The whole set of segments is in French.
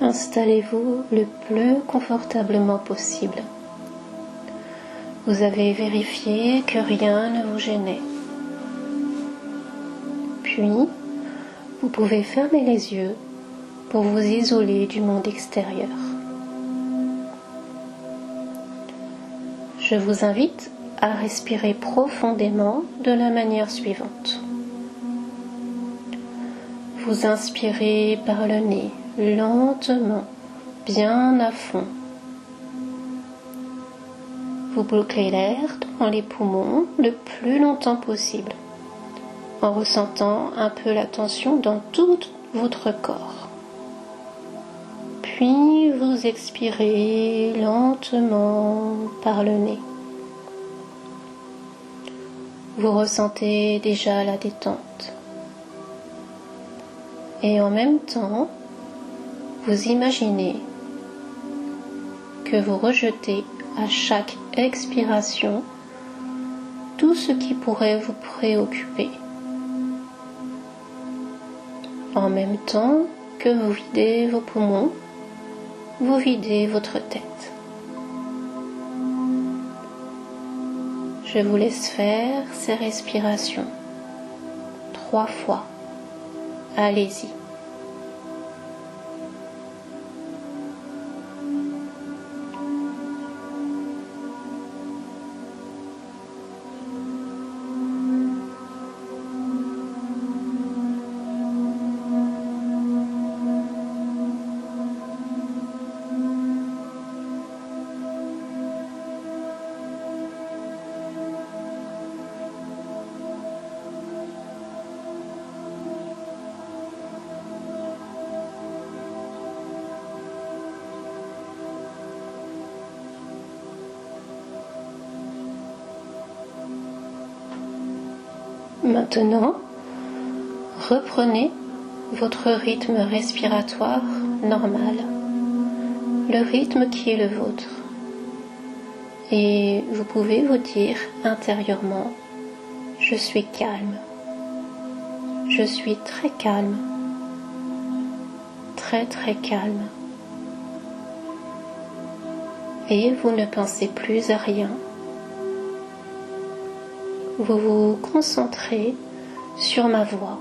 Installez-vous le plus confortablement possible. Vous avez vérifié que rien ne vous gênait. Puis, vous pouvez fermer les yeux pour vous isoler du monde extérieur. Je vous invite à respirer profondément de la manière suivante. Vous inspirez par le nez, lentement, bien à fond. Vous bouclez l'air dans les poumons le plus longtemps possible, en ressentant un peu la tension dans tout votre corps. Puis vous expirez lentement par le nez. Vous ressentez déjà la détente. Et en même temps, vous imaginez que vous rejetez à chaque expiration tout ce qui pourrait vous préoccuper. En même temps que vous videz vos poumons, vous videz votre tête. Je vous laisse faire ces respirations 3 fois. Allez-y. Maintenant, reprenez votre rythme respiratoire normal, le rythme qui est le vôtre. Et vous pouvez vous dire intérieurement, je suis calme, je suis très calme, très très calme. Et vous ne pensez plus à rien. Vous vous concentrez sur ma voix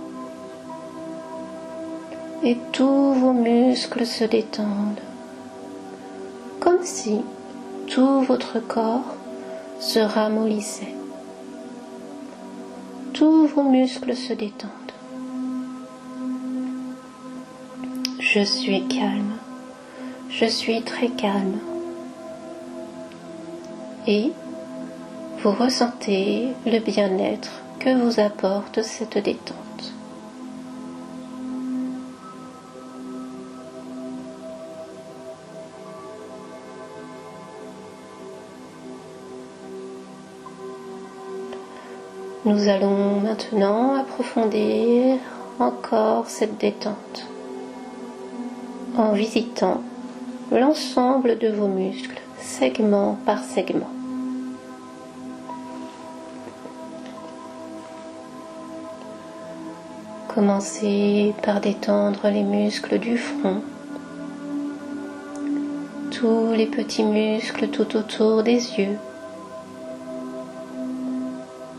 et tous vos muscles se détendent, comme si tout votre corps se ramollissait. Tous vos muscles se détendent. Je suis calme, je suis très calme. Et vous ressentez le bien-être que vous apporte cette détente. Nous allons maintenant approfondir encore cette détente en visitant l'ensemble de vos muscles, segment par segment. Commencez par détendre les muscles du front, tous les petits muscles tout autour des yeux,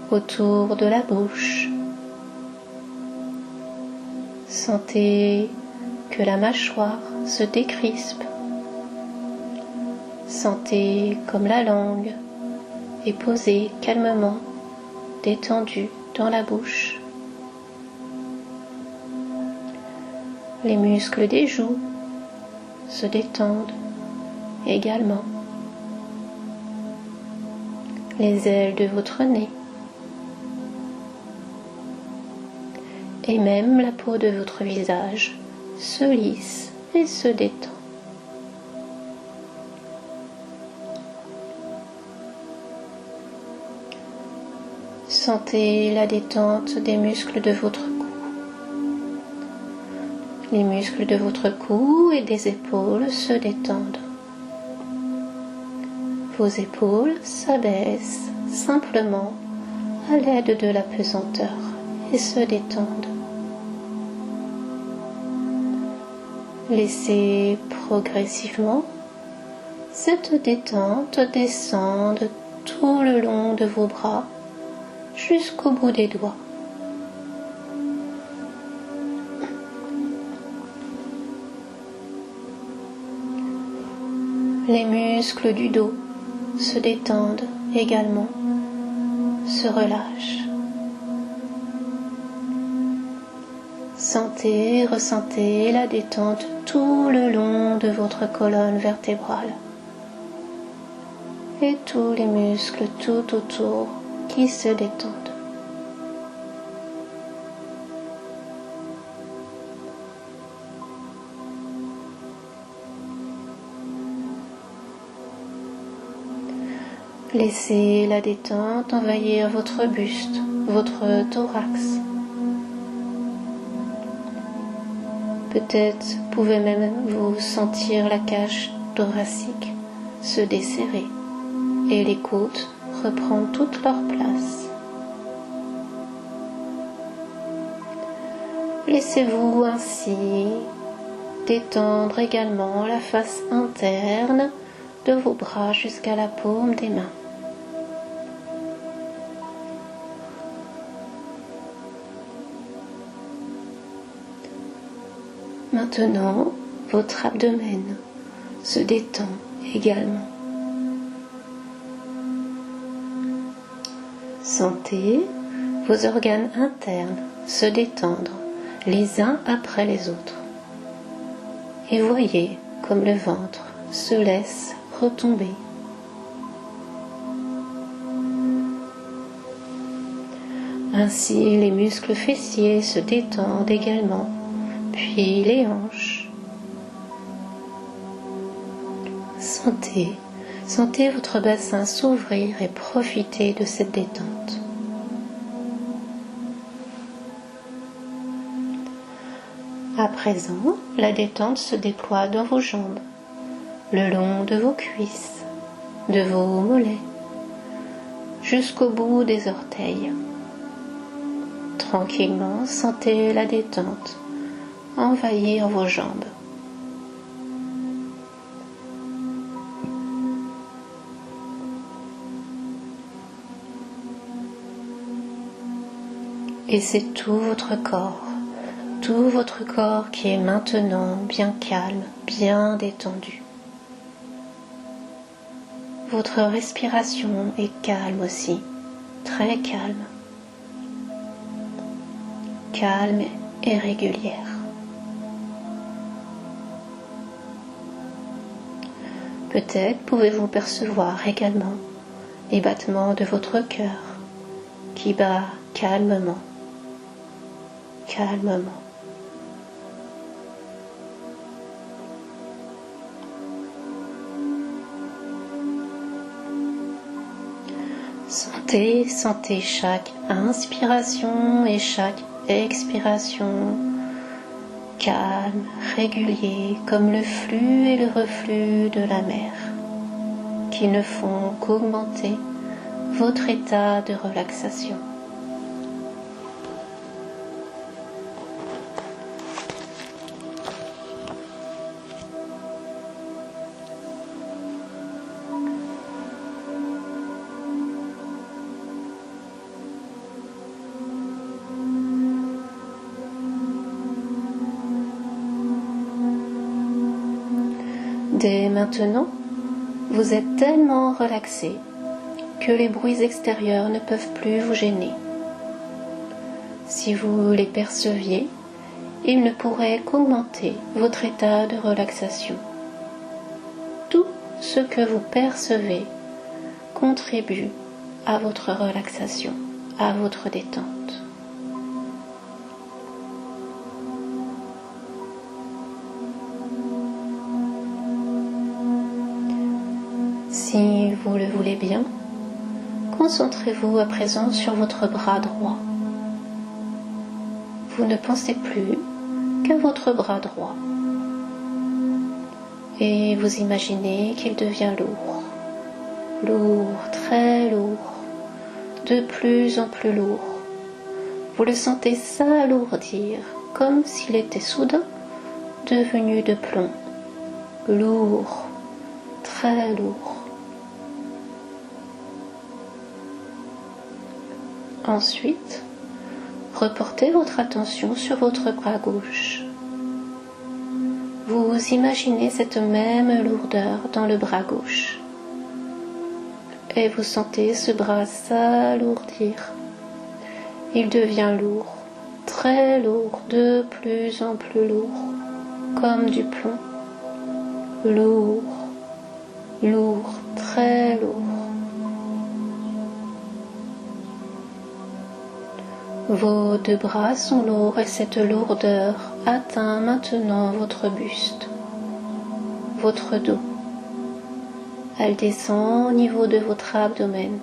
autour de la bouche. Sentez que la mâchoire se décrispe. Sentez comme la langue est posée calmement, détendue dans la bouche. Les muscles des joues se détendent également. Les ailes de votre nez. Et même la peau de votre visage se lisse et se détend. Sentez la détente des muscles de votre cou. Les muscles de votre cou et des épaules se détendent. Vos épaules s'abaissent simplement à l'aide de la pesanteur et se détendent. Laissez progressivement cette détente descendre tout le long de vos bras jusqu'au bout des doigts. Les muscles du dos se détendent également, se relâchent. Ressentez la détente tout le long de votre colonne vertébrale et tous les muscles tout autour qui se détendent. Laissez la détente envahir votre buste, votre thorax. Peut-être pouvez même vous sentir la cage thoracique se desserrer et les côtes reprendre toute leur place. Laissez-vous ainsi détendre également la face interne de vos bras jusqu'à la paume des mains. Maintenant, votre abdomen se détend également. Sentez vos organes internes se détendre les uns après les autres. Et voyez comme le ventre se laisse retomber. Ainsi, les muscles fessiers se détendent également, puis les hanches. Sentez votre bassin s'ouvrir et profitez de cette détente. À présent, la détente se déploie dans vos jambes, le long de vos cuisses, de vos mollets, jusqu'au bout des orteils. Tranquillement, sentez la détente envahir vos jambes. Et c'est tout votre corps qui est maintenant bien calme, bien détendu. Votre respiration est calme aussi, très calme. Calme et régulière. Peut-être pouvez-vous percevoir également les battements de votre cœur qui bat calmement, calmement. Sentez chaque inspiration et chaque expiration calme, régulier, comme le flux et le reflux de la mer, qui ne font qu'augmenter votre état de relaxation. Dès maintenant, vous êtes tellement relaxé que les bruits extérieurs ne peuvent plus vous gêner. Si vous les perceviez, ils ne pourraient qu'augmenter votre état de relaxation. Tout ce que vous percevez contribue à votre relaxation, à votre détente. Si vous le voulez bien, concentrez-vous à présent sur votre bras droit. Vous ne pensez plus qu'à votre bras droit. Et vous imaginez qu'il devient lourd. Lourd, très lourd, de plus en plus lourd. Vous le sentez s'alourdir, comme s'il était soudain devenu de plomb, lourd, très lourd. Ensuite, reportez votre attention sur votre bras gauche. Vous imaginez cette même lourdeur dans le bras gauche. Et vous sentez ce bras s'alourdir. Il devient lourd, très lourd, de plus en plus lourd, comme du plomb. Lourd, lourd, très lourd. Vos deux bras sont lourds et cette lourdeur atteint maintenant votre buste, votre dos. Elle descend au niveau de votre abdomen.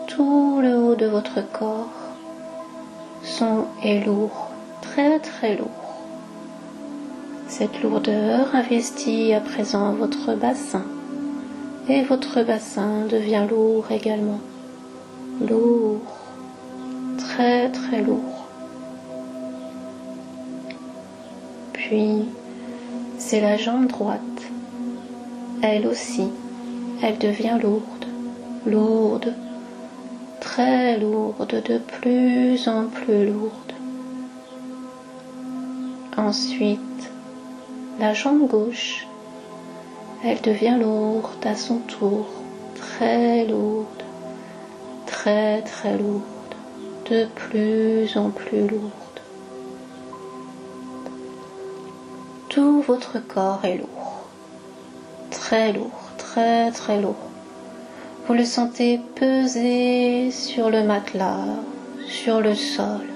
Tout le haut de votre corps est lourd, très très lourd. Cette lourdeur investit à présent votre bassin et votre bassin devient lourd également. Lourd, très très lourd. Puis, c'est la jambe droite. Elle aussi, elle devient lourde, lourde, très lourde, de plus en plus lourde. Ensuite, la jambe gauche, elle devient lourde à son tour, très lourde, très très lourde, de plus en plus lourde. Tout votre corps est lourd, très lourd, très très lourd. Vous le sentez peser sur le matelas, sur le sol,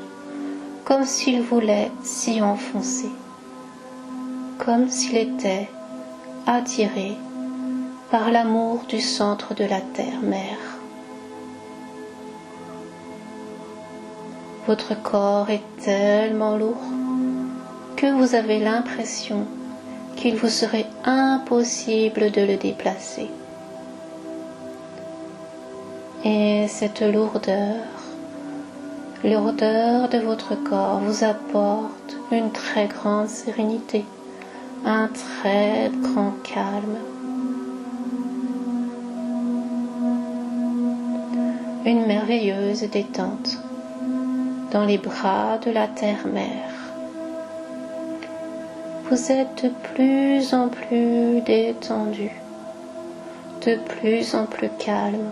comme s'il voulait s'y enfoncer, comme s'il était attiré par l'amour du centre de la terre-mère. Votre corps est tellement lourd que vous avez l'impression qu'il vous serait impossible de le déplacer. Et cette lourdeur de votre corps vous apporte une très grande sérénité, un très grand calme, une merveilleuse détente dans les bras de la terre-mère. Vous êtes de plus en plus détendu, de plus en plus calme.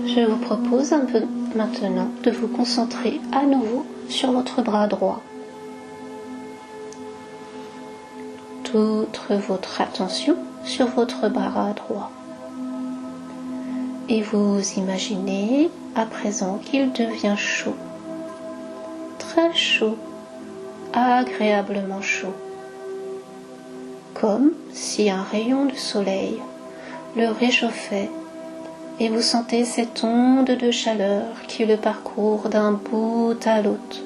Je vous propose un peu maintenant de vous concentrer à nouveau sur votre bras droit. Toute votre attention sur votre bras droit. Et vous imaginez à présent qu'il devient chaud, très chaud, agréablement chaud, comme si un rayon de soleil le réchauffait et vous sentez cette onde de chaleur qui le parcourt d'un bout à l'autre.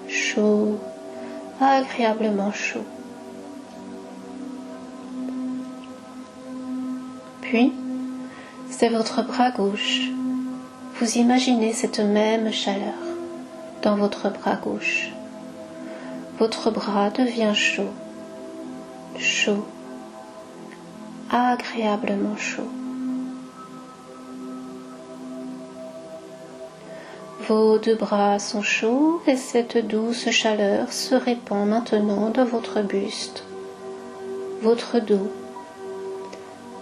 Chaud, agréablement chaud. Puis, c'est votre bras gauche. Vous imaginez cette même chaleur dans votre bras gauche. Votre bras devient chaud, chaud, agréablement chaud. Vos deux bras sont chauds et cette douce chaleur se répand maintenant dans votre buste, votre dos.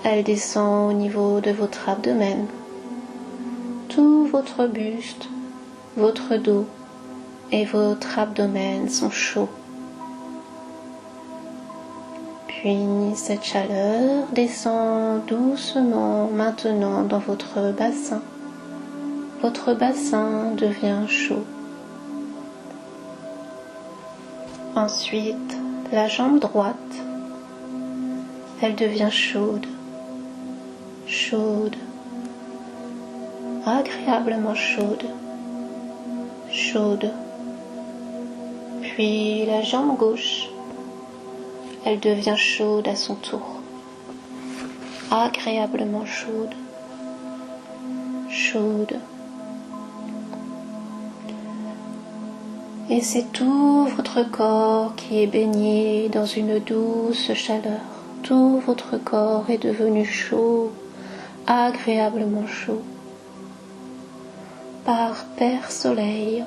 Elle descend au niveau de votre abdomen. Tout votre buste, votre dos et votre abdomen sont chauds. Puis cette chaleur descend doucement maintenant dans votre bassin. Votre bassin devient chaud. Ensuite, la jambe droite, elle devient chaude, chaude, agréablement chaude, chaude. Puis la jambe gauche, elle devient chaude à son tour, agréablement chaude, chaude. Et c'est tout votre corps qui est baigné dans une douce chaleur. Tout votre corps est devenu chaud, agréablement chaud, par Père Soleil.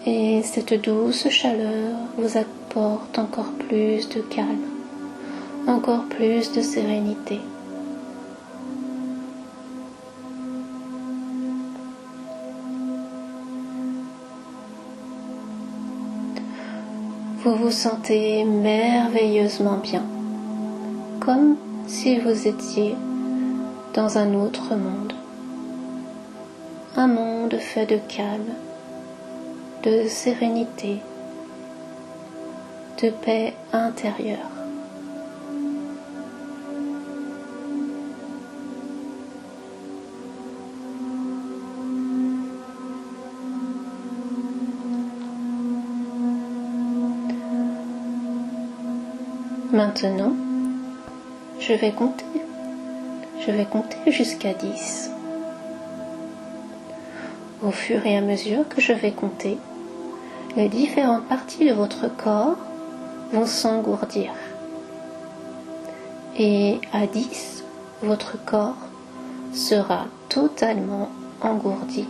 Et cette douce chaleur vous apporte encore plus de calme, encore plus de sérénité. Vous vous sentez merveilleusement bien, comme si vous étiez dans un autre monde. Un monde fait de calme, de sérénité, de paix intérieure. Maintenant, je vais compter. Je vais compter jusqu'à 10. Au fur et à mesure que je vais compter, les différentes parties de votre corps vont s'engourdir. Et à 10, votre corps sera totalement engourdi.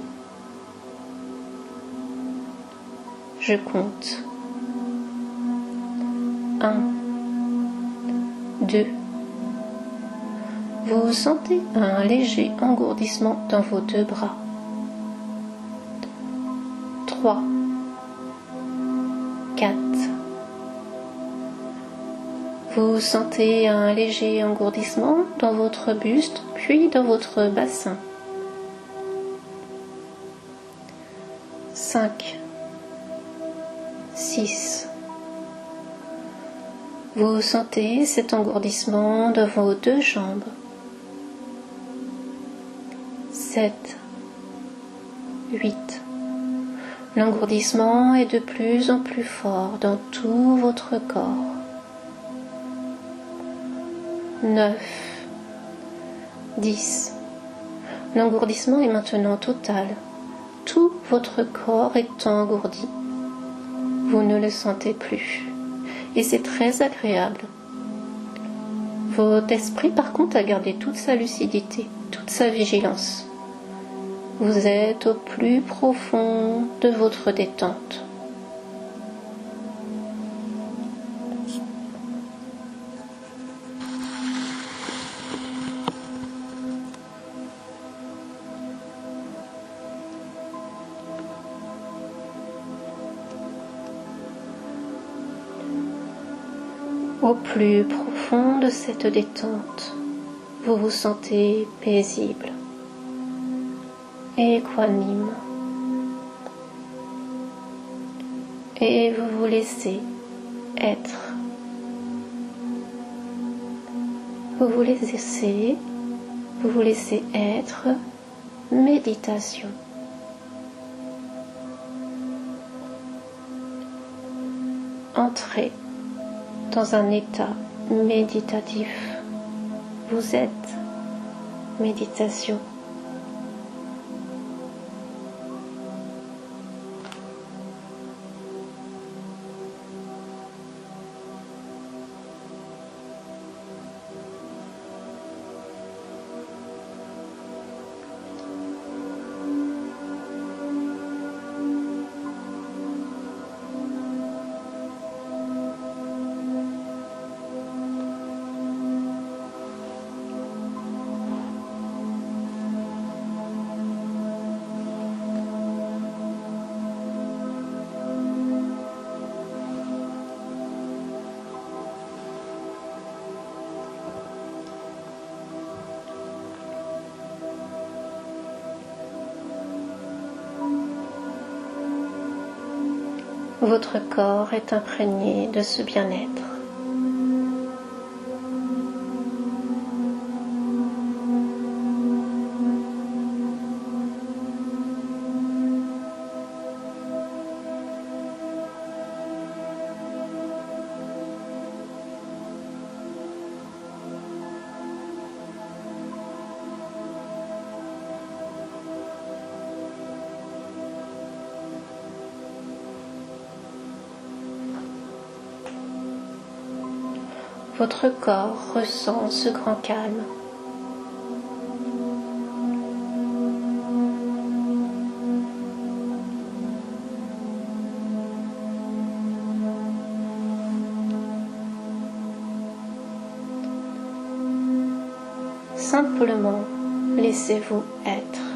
Je compte. 1, 2. Vous sentez un léger engourdissement dans vos deux bras. 3, 4. Vous sentez un léger engourdissement dans votre buste, puis dans votre bassin. 5, 6. Vous sentez cet engourdissement dans vos deux jambes. 7, 8. L'engourdissement est de plus en plus fort dans tout votre corps. 9, 10. L'engourdissement est maintenant total. Tout votre corps est engourdi. Vous ne le sentez plus. Et c'est très agréable. Votre esprit, par contre, a gardé toute sa lucidité, toute sa vigilance. Vous êtes au plus profond de votre détente. Au plus profond de cette détente, vous vous sentez paisible, équanime, et vous vous laissez être. Vous vous laissez être méditation. Entrez dans un état méditatif. Vous êtes méditation. Votre corps est imprégné de ce bien-être. votre corps ressent ce grand calme. Simplement, laissez-vous être.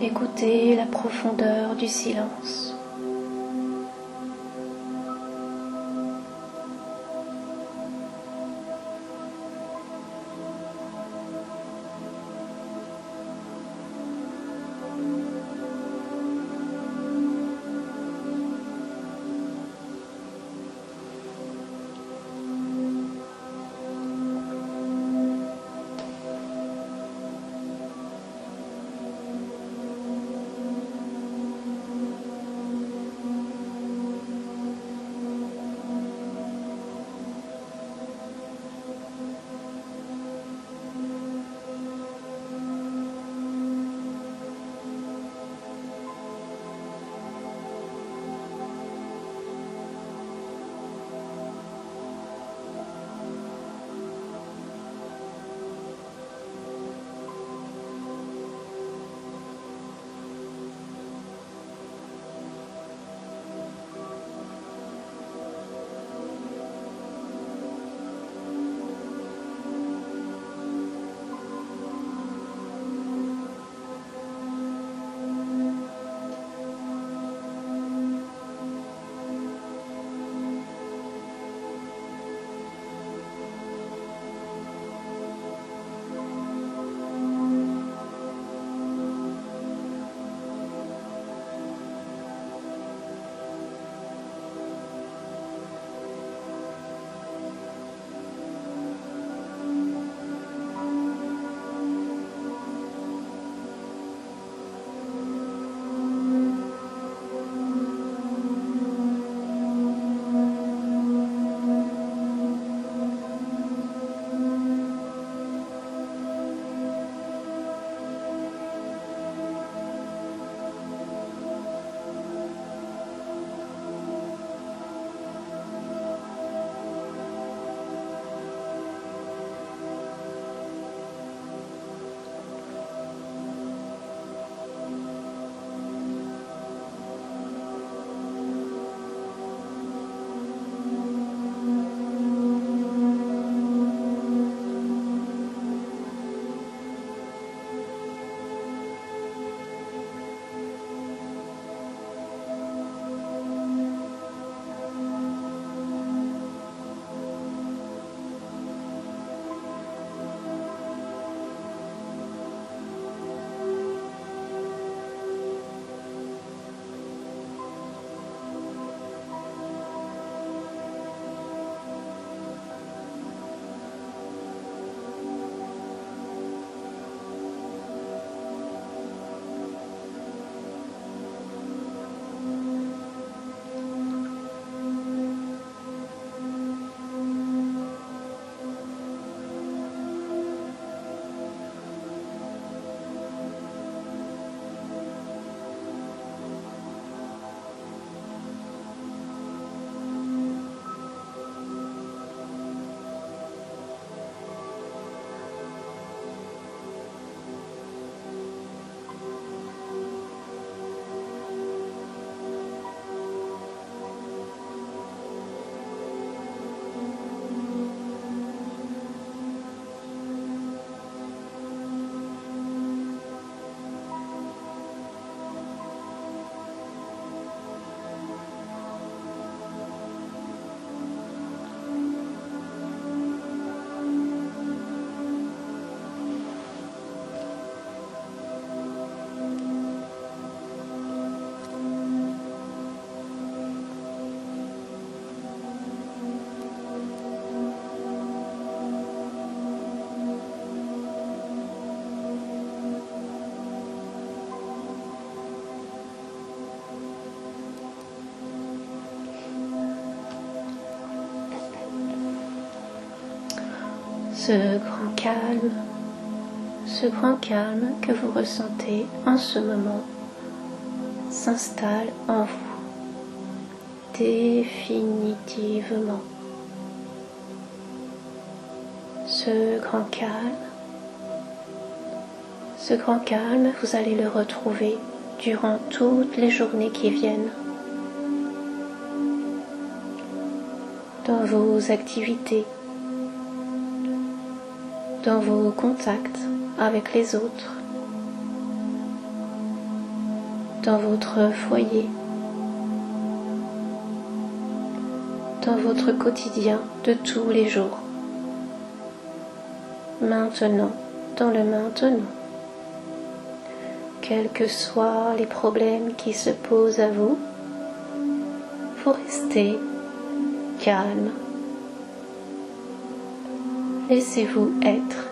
Écoutez la profondeur du silence. Ce grand calme que vous ressentez en ce moment s'installe en vous définitivement. Ce grand calme, vous allez le retrouver durant toutes les journées qui viennent, dans vos activités, dans vos contacts avec les autres, dans votre foyer, dans votre quotidien de tous les jours. Maintenant, dans le maintenant, quels que soient les problèmes qui se posent à vous, vous restez calme. Laissez-vous être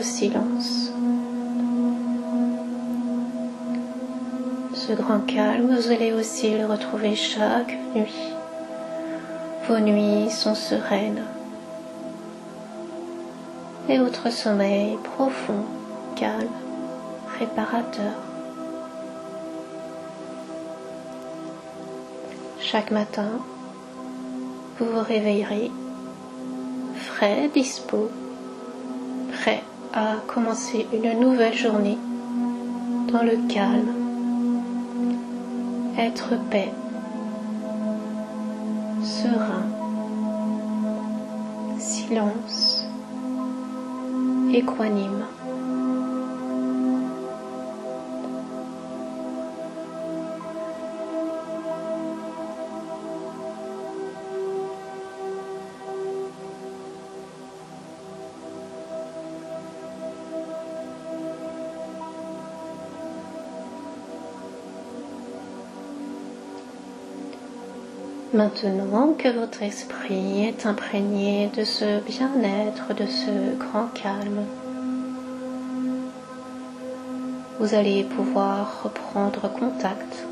silence. Ce grand calme, vous allez aussi le retrouver chaque nuit. Vos nuits sont sereines et votre sommeil profond, calme, réparateur. Chaque matin, vous vous réveillerez frais, dispo, prêt à commencer une nouvelle journée dans le calme, être paix, serein, silence, équanime. Maintenant que votre esprit est imprégné de ce bien-être, de ce grand calme, vous allez pouvoir reprendre contact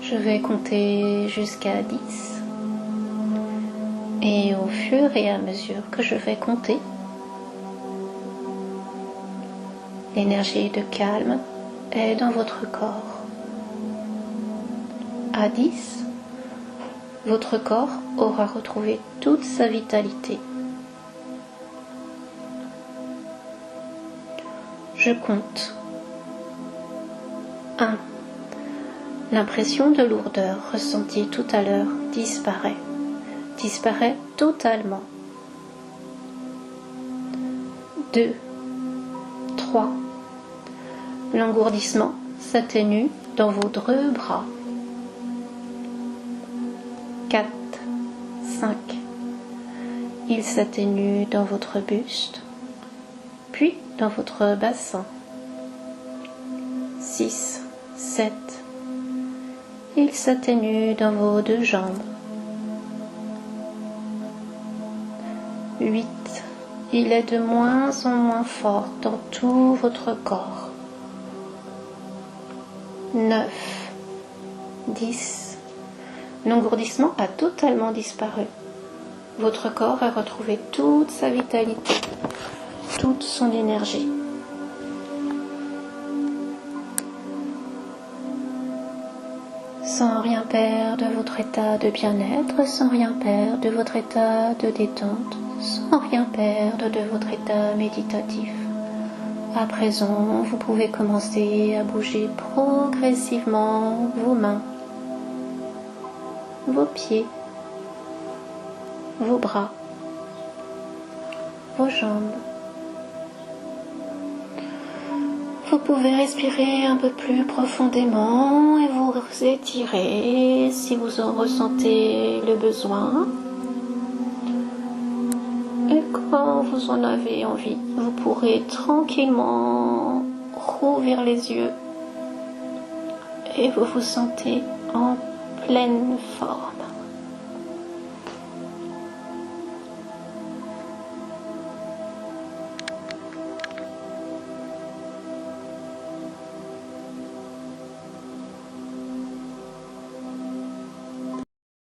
Je vais compter jusqu'à 10. Et au fur et à mesure que je vais compter, l'énergie de calme est dans votre corps. À 10, votre corps aura retrouvé toute sa vitalité. Je compte. 1. L'impression de lourdeur ressentie tout à l'heure disparaît totalement. 2, 3. L'engourdissement s'atténue dans vos deux bras. 4, 5. Il s'atténue dans votre buste, puis dans votre bassin. 6, 7. Il s'atténue dans vos deux jambes. 8. Il est de moins en moins fort dans tout votre corps. 9. 10. L'engourdissement a totalement disparu. Votre corps a retrouvé toute sa vitalité, toute son énergie. Sans rien perdre de votre état de bien-être, sans rien perdre de votre état de détente, sans rien perdre de votre état méditatif. À présent, vous pouvez commencer à bouger progressivement vos mains, vos pieds, vos bras, vos jambes. Vous pouvez respirer un peu plus profondément et vous étirer si vous en ressentez le besoin. Et quand vous en avez envie, vous pourrez tranquillement rouvrir les yeux et vous vous sentez en pleine forme.